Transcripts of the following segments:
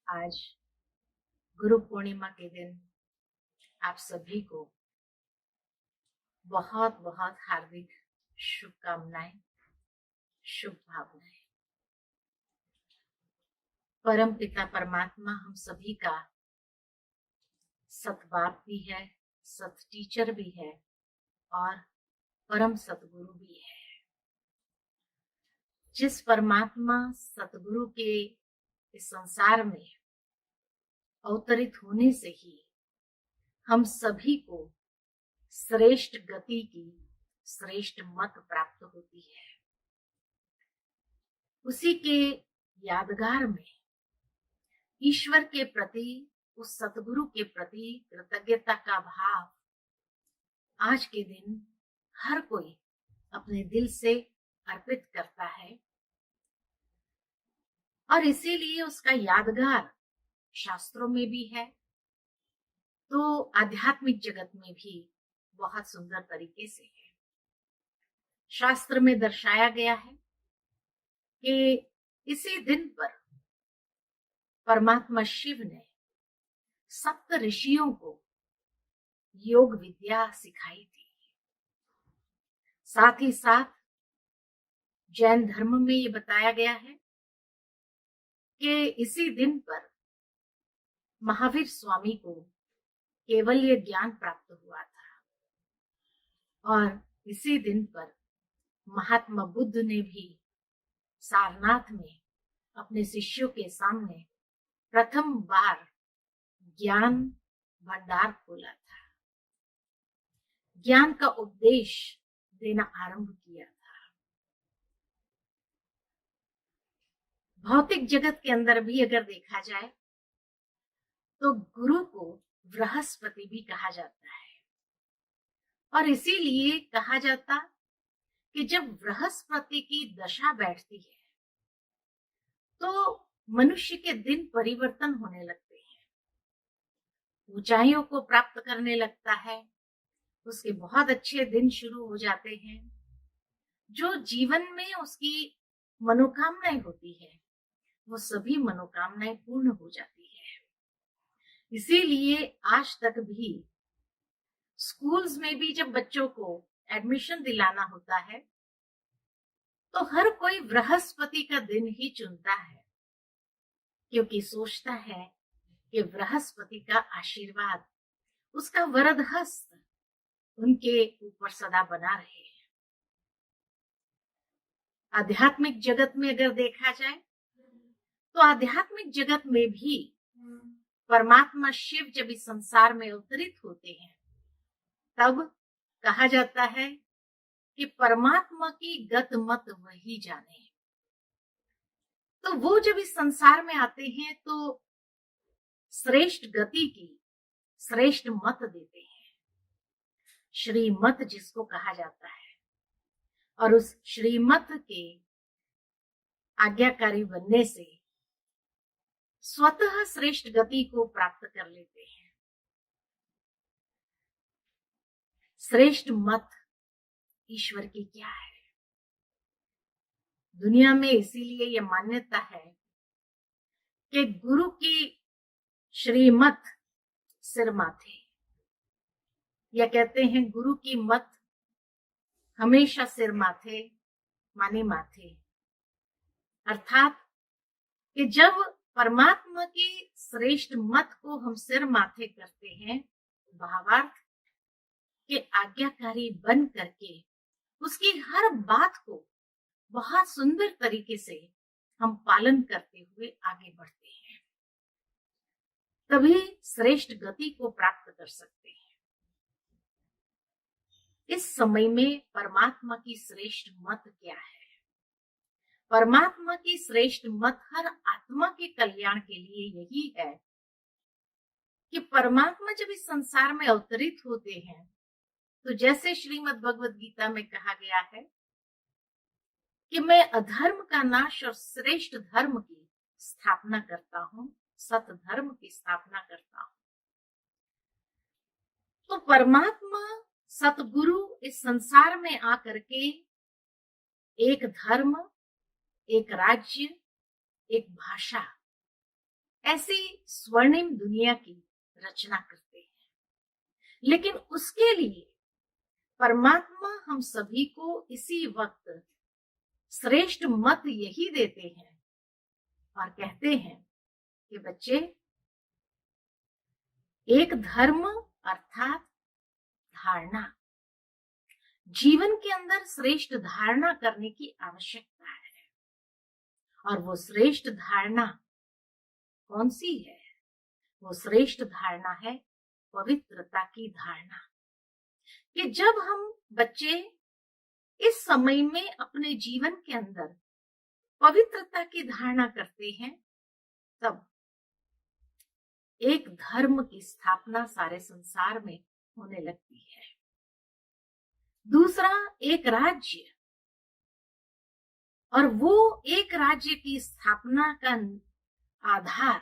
आज गुरु पूर्णिमा के दिन आप सभी को बहुत बहुत हार्दिक शुभकामनाएं, शुभ भावनाएं। परम पिता परमात्मा हम सभी का सत बाप भी है, सत टीचर भी है और परम सतगुरु भी है। जिस परमात्मा सतगुरु के इस संसार में अवतरित होने से ही हम सभी को श्रेष्ठ गति की श्रेष्ठ मत प्राप्त होती है। उसी के यादगार में ईश्वर के प्रति, उस सतगुरु के प्रति कृतज्ञता का भाव आज के दिन हर कोई अपने दिल से अर्पित करता है और इसीलिए उसका यादगार शास्त्रों में भी है, तो आध्यात्मिक जगत में भी बहुत सुंदर तरीके से है। शास्त्र में दर्शाया गया है कि इसी दिन पर परमात्मा शिव ने सप्त ऋषियों को योग विद्या सिखाई थी। साथ ही साथ जैन धर्म में ये बताया गया है कि इसी दिन पर महावीर स्वामी को केवल ये ज्ञान प्राप्त हुआ था और इसी दिन पर महात्मा बुद्ध ने भी सारनाथ में अपने शिष्यों के सामने प्रथम बार ज्ञान भंडार खोला था, ज्ञान का उपदेश देना आरंभ किया था। भौतिक जगत के अंदर भी अगर देखा जाए तो गुरु को बृहस्पति भी कहा जाता है और इसीलिए कहा जाता कि जब बृहस्पति की दशा बैठती है तो मनुष्य के दिन परिवर्तन होने लगते हैं, ऊंचाइयों को प्राप्त करने लगता है, उसके बहुत अच्छे दिन शुरू हो जाते हैं। जो जीवन में उसकी मनोकामनाएं होती है वो सभी मनोकामनाएं पूर्ण हो जाती है। इसीलिए आज तक भी स्कूल्स में भी जब बच्चों को एडमिशन दिलाना होता है तो हर कोई बृहस्पति का दिन ही चुनता है, क्योंकि सोचता है कि बृहस्पति का आशीर्वाद, उसका वरद हस्त उनके ऊपर सदा बना रहे। आध्यात्मिक जगत में अगर देखा जाए तो आध्यात्मिक जगत में भी परमात्मा शिव जब इस संसार में अवतरित होते हैं तब कहा जाता है कि परमात्मा की गत मत वही जाने। तो वो जब इस संसार में आते हैं तो श्रेष्ठ गति की श्रेष्ठ मत देते हैं, श्रीमत जिसको कहा जाता है, और उस श्रीमत के आज्ञाकारी बनने से स्वतः श्रेष्ठ गति को प्राप्त कर लेते हैं। श्रेष्ठ मत ईश्वर की क्या है? दुनिया में इसीलिए यह मान्यता है कि गुरु की श्रीमत सिर माथे, या कहते हैं गुरु की मत हमेशा सिर माथे माने माथे, अर्थात कि जब परमात्मा की श्रेष्ठ मत को हम सिर माथे करते हैं, भावार्थ के आज्ञाकारी बन करके उसकी हर बात को बहुत सुंदर तरीके से हम पालन करते हुए आगे बढ़ते हैं, तभी श्रेष्ठ गति को प्राप्त कर सकते हैं। इस समय में परमात्मा की श्रेष्ठ मत क्या है? परमात्मा की श्रेष्ठ मत हर आत्मा के कल्याण के लिए यही है कि परमात्मा जब इस संसार में अवतरित होते हैं तो जैसे श्रीमद् भगवद गीता में कहा गया है कि मैं अधर्म का नाश और श्रेष्ठ धर्म की स्थापना करता हूं, सत धर्म की स्थापना करता हूं। तो परमात्मा सतगुरु इस संसार में आकर के एक धर्म, एक राज्य, एक भाषा ऐसी स्वर्णिम दुनिया की रचना करते हैं। लेकिन उसके लिए परमात्मा हम सभी को इसी वक्त श्रेष्ठ मत यही देते हैं और कहते हैं कि बच्चे, एक धर्म अर्थात धारणा, जीवन के अंदर श्रेष्ठ धारणा करने की आवश्यकता है। और वो श्रेष्ठ धारणा कौन सी है? वो श्रेष्ठ धारणा है पवित्रता की धारणा। कि जब हम बच्चे इस समय में अपने जीवन के अंदर पवित्रता की धारणा करते हैं, तब एक धर्म की स्थापना सारे संसार में होने लगती है। दूसरा, एक राज्य, और वो एक राज्य की स्थापना का आधार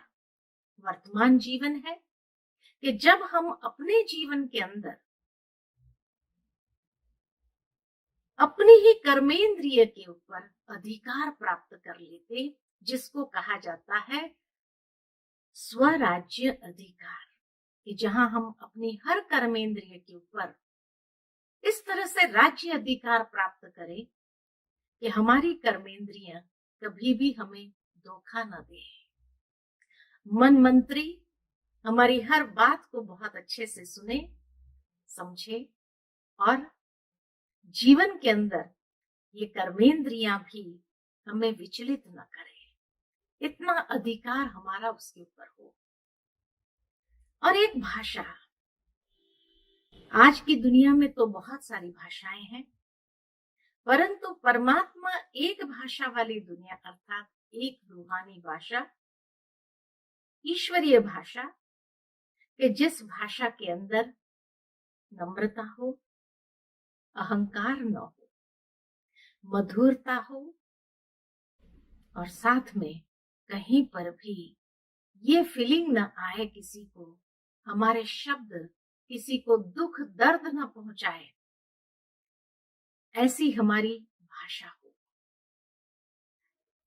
वर्तमान जीवन है। कि जब हम अपने जीवन के अंदर अपनी ही कर्मेंद्रिय के ऊपर अधिकार प्राप्त कर लेते, जिसको कहा जाता है स्वराज्य अधिकार, कि जहां हम अपनी हर कर्मेंद्रिय के ऊपर इस तरह से राज्य अधिकार प्राप्त करें कि हमारी कर्मेंद्रियां कभी भी हमें धोखा न दे। मन मंत्री हमारी हर बात को बहुत अच्छे से सुने, समझे, और जीवन के अंदर ये कर्मेंद्रियां भी हमें विचलित न करे, इतना अधिकार हमारा उसके ऊपर हो। और एक भाषा, आज की दुनिया में तो बहुत सारी भाषाएं हैं, परंतु परमात्मा एक भाषा वाली दुनिया अर्थात एक रूहानी भाषा, ईश्वरीय भाषा, कि जिस भाषा के अंदर नम्रता हो, अहंकार न हो, मधुरता हो, और साथ में कहीं पर भी ये फीलिंग न आए किसी को, हमारे शब्द किसी को दुख दर्द न पहुंचाए, ऐसी हमारी भाषा हो।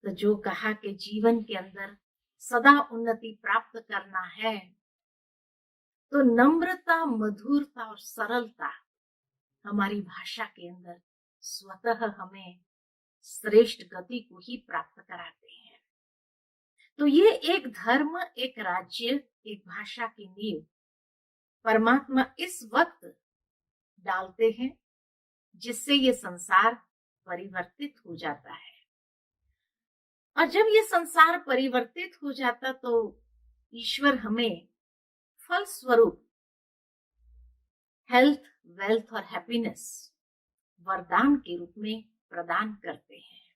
तो जो कहा कि जीवन के अंदर सदा उन्नति प्राप्त करना है, तो नम्रता, मधुरता और सरलता हमारी भाषा के अंदर स्वतः हमें श्रेष्ठ गति को ही प्राप्त कराते हैं। तो ये एक धर्म, एक राज्य, एक भाषा की नींव परमात्मा इस वक्त डालते हैं, जिससे ये संसार परिवर्तित हो जाता है। और जब ये संसार परिवर्तित हो जाता तो ईश्वर हमें फल स्वरूप हेल्थ, वेल्थ और हैप्पीनेस वरदान के रूप में प्रदान करते हैं।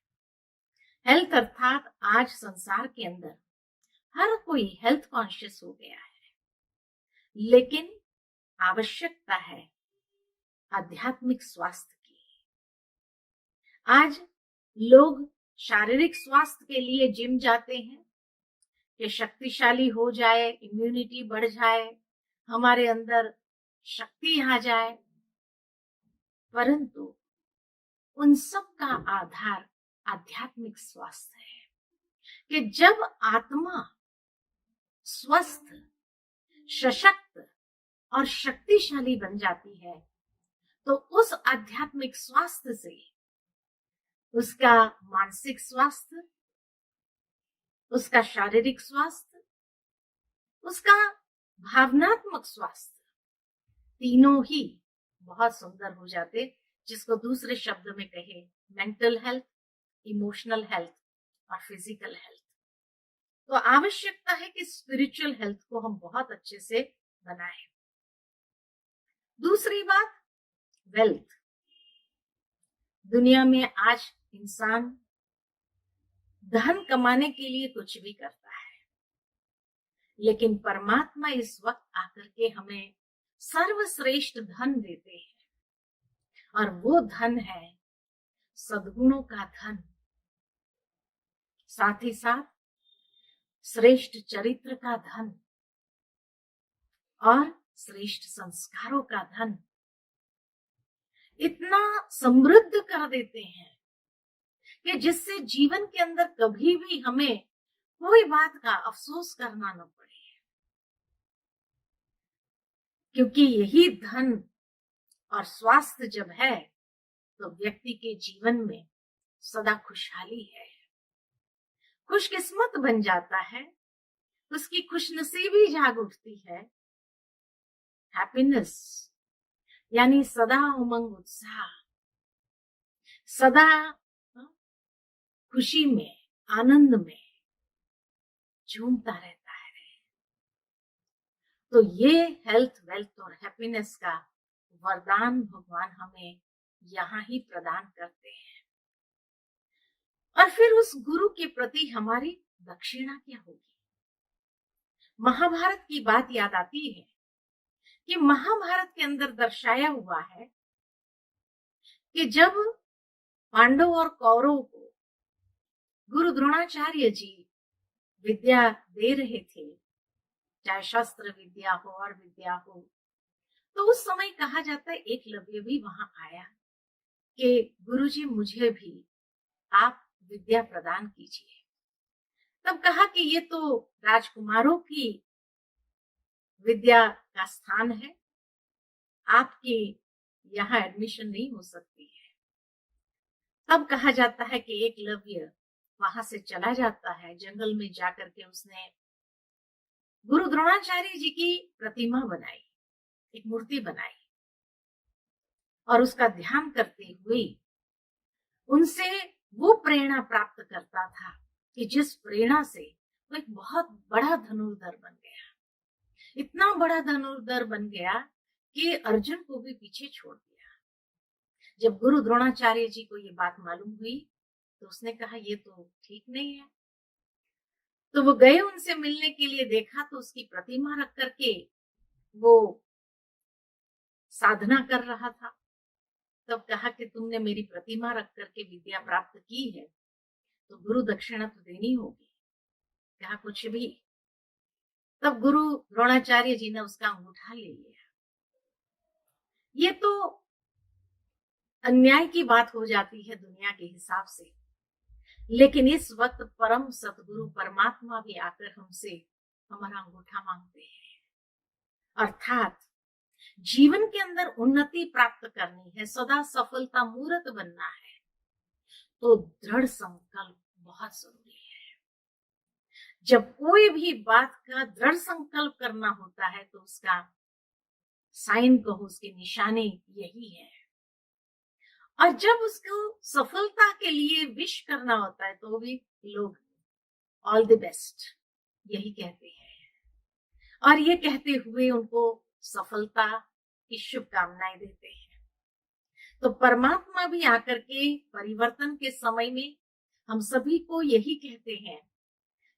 हेल्थ अर्थात आज संसार के अंदर हर कोई हेल्थ कॉन्शियस हो गया है, लेकिन आवश्यकता है आध्यात्मिक स्वास्थ्य की। आज लोग शारीरिक स्वास्थ्य के लिए जिम जाते हैं कि शक्तिशाली हो जाए, इम्यूनिटी बढ़ जाए, हमारे अंदर शक्ति आ जाए, परंतु उन सब का आधार आध्यात्मिक स्वास्थ्य है। कि जब आत्मा स्वस्थ, सशक्त और शक्तिशाली बन जाती है, तो उस आध्यात्मिक स्वास्थ्य से उसका मानसिक स्वास्थ्य, उसका शारीरिक स्वास्थ्य, उसका भावनात्मक स्वास्थ्य, तीनों ही बहुत सुंदर हो जाते, जिसको दूसरे शब्द में कहे मेंटल हेल्थ, इमोशनल हेल्थ और फिजिकल हेल्थ। तो आवश्यकता है कि स्पिरिचुअल हेल्थ को हम बहुत अच्छे से बनाएं। दूसरी बात, वेल्थ। दुनिया में आज इंसान धन कमाने के लिए कुछ भी करता है, लेकिन परमात्मा इस वक्त आकर के हमें सर्वश्रेष्ठ धन देते हैं, और वो धन है सद्गुणों का धन, साथ ही साथ श्रेष्ठ चरित्र का धन और श्रेष्ठ संस्कारों का धन। इतना समृद्ध कर देते हैं कि जिससे जीवन के अंदर कभी भी हमें कोई बात का अफसोस करना न पड़े, क्योंकि यही धन और स्वास्थ्य जब है तो व्यक्ति के जीवन में सदा खुशहाली है, खुशकिस्मत बन जाता है, उसकी खुशनसीबी जाग उठती है। हैप्पीनेस यानी सदा उमंग उत्साह, सदा खुशी में, आनंद में झूमता रहता है। तो ये हेल्थ, वेल्थ और हैप्पीनेस का वरदान भगवान हमें यहाँ ही प्रदान करते हैं। और फिर उस गुरु के प्रति हमारी दक्षिणा क्या होगी? महाभारत की बात याद आती है कि महाभारत के अंदर दर्शाया हुआ है कि जब पांडव और कौरव को गुरु द्रोणाचार्य जी विद्या दे रहे थे, चाहे शस्त्र विद्या हो और विद्या हो, तो उस समय कहा जाता है एकलव्य भी वहां आया कि गुरुजी मुझे भी आप विद्या प्रदान कीजिए। तब कहा कि ये तो राजकुमारों की विद्या का स्थान है, आपकी यहाँ एडमिशन नहीं हो सकती है। तब कहा जाता है कि एकलव्य वहां से चला जाता है, जंगल में जाकर के उसने गुरु द्रोणाचार्य जी की प्रतिमा बनाई, एक मूर्ति बनाई, और उसका ध्यान करते हुए उनसे वो प्रेरणा प्राप्त करता था कि जिस प्रेरणा से वो एक बहुत बड़ा धनुर्धर बन गया, इतना बड़ा धनुर्धर बन गया कि अर्जुन को भी पीछे छोड़ दिया। जब गुरु द्रोणाचार्य जी को ये बात मालूम हुई तो उसने कहा ये तो ठीक नहीं है। तो वो गए उनसे मिलने के लिए, देखा तो उसकी प्रतिमा रख करके वो साधना कर रहा था। तब कहा कि तुमने मेरी प्रतिमा रख करके विद्या प्राप्त की है तो गुरु दक्षिणा तो देनी होगी। कहा कुछ भी। तब गुरु द्रोणाचार्य जी ने उसका अंगूठा ले लिया। ये तो अन्याय की बात हो जाती है दुनिया के हिसाब से, लेकिन इस वक्त परम सतगुरु परमात्मा भी आकर हमसे हमारा अंगूठा मांगते हैं। अर्थात जीवन के अंदर उन्नति प्राप्त करनी है, सदा सफलता मूर्त बनना है, तो दृढ़ संकल्प बहुत जरूरी है। जब कोई भी बात का दृढ़ संकल्प करना होता है तो उसका साइन कहो, उसकी निशानी यही है। और जब उसको सफलता के लिए विश करना होता है तो भी लोग ऑल द बेस्ट यही कहते हैं, और ये कहते हुए उनको सफलता की शुभकामनाएं देते हैं। तो परमात्मा भी आकर के परिवर्तन के समय में हम सभी को यही कहते हैं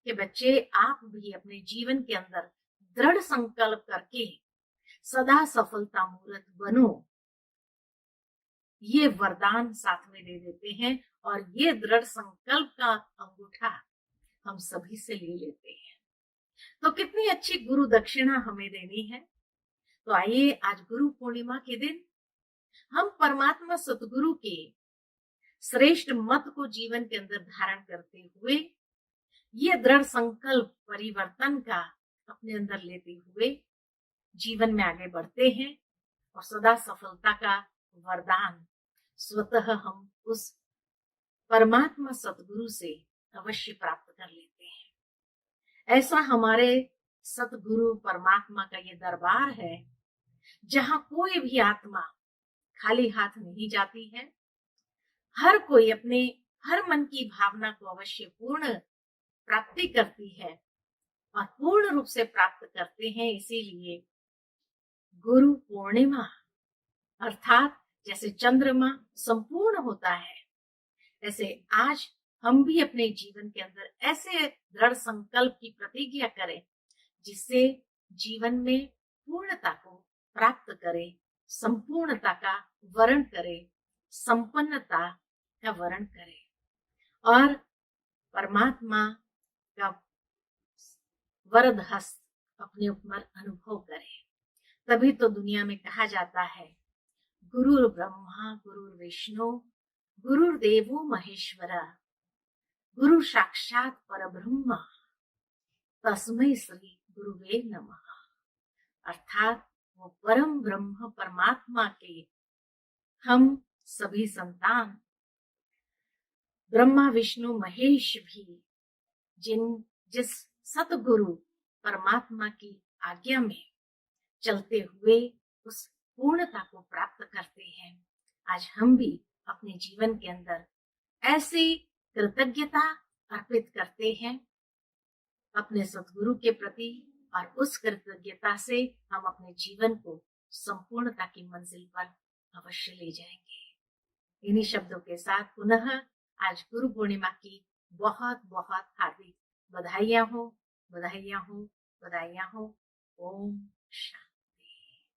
कि बच्चे आप भी अपने जीवन के अंदर दृढ़ संकल्प करके सदा सफलता मूर्त बनो, ये वरदान साथ में दे देते हैं। और ये दृढ़ संकल्प का अंगूठा हम सभी से ले लेते हैं। तो कितनी अच्छी गुरु दक्षिणा हमें देनी है। तो आइए आज गुरु पूर्णिमा के दिन हम परमात्मा सतगुरु के श्रेष्ठ मत को जीवन के अंदर धारण करते हुए ये दृढ़ संकल्प परिवर्तन का अपने अंदर लेते हुए जीवन में आगे बढ़ते हैं और सदा सफलता का वरदान स्वतः हम उस परमात्मा सतगुरु से अवश्य प्राप्त कर लेते हैं। ऐसा हमारे सतगुरु परमात्मा का ये दरबार है जहां कोई भी आत्मा खाली हाथ नहीं जाती है। हर कोई अपने हर मन की भावना को अवश्य पूर्ण प्राप्ति करती है और पूर्ण रूप से प्राप्त करते हैं। इसीलिए गुरु पूर्णिमा अर्थात जैसे चंद्रमा संपूर्ण होता है, ऐसे आज हम भी अपने जीवन के अंदर ऐसे दृढ़ संकल्प की प्रतिज्ञा करें जिससे जीवन में पूर्णता को प्राप्त करें, संपूर्णता का वर्ण करें, संपन्नता का वर्ण करें और परमात्मा का वरद हस्त अपने ऊपर अनुभव करें। तभी तो दुनिया में कहा जाता है गुरु ब्रह्मा गुरु विष्णु गुरुर्देवो महेश्वरा गुरु साक्षात परब्रह्म तस्मै श्री गुरुवे नमः। अर्थात वो परम ब्रह्म परमात्मा के हम सभी संतान ब्रह्मा विष्णु महेश भी जिस सतगुरु परमात्मा की आज्ञा में चलते हुए उस पूर्णता को प्राप्त करते हैं, आज हम भी अपने जीवन के अंदर ऐसी कृतज्ञता अर्पित करते हैं अपने सतगुरु के प्रति, और उस कृतज्ञता से हम अपने जीवन को संपूर्णता की मंजिल पर अवश्य ले जाएंगे। इन्हीं शब्दों के साथ पुनः आज गुरु पूर्णिमा की बहुत बहुत हार्दिक बधाइयां हो, बधाइयां हो, बधाइयां हो। ओम शांति।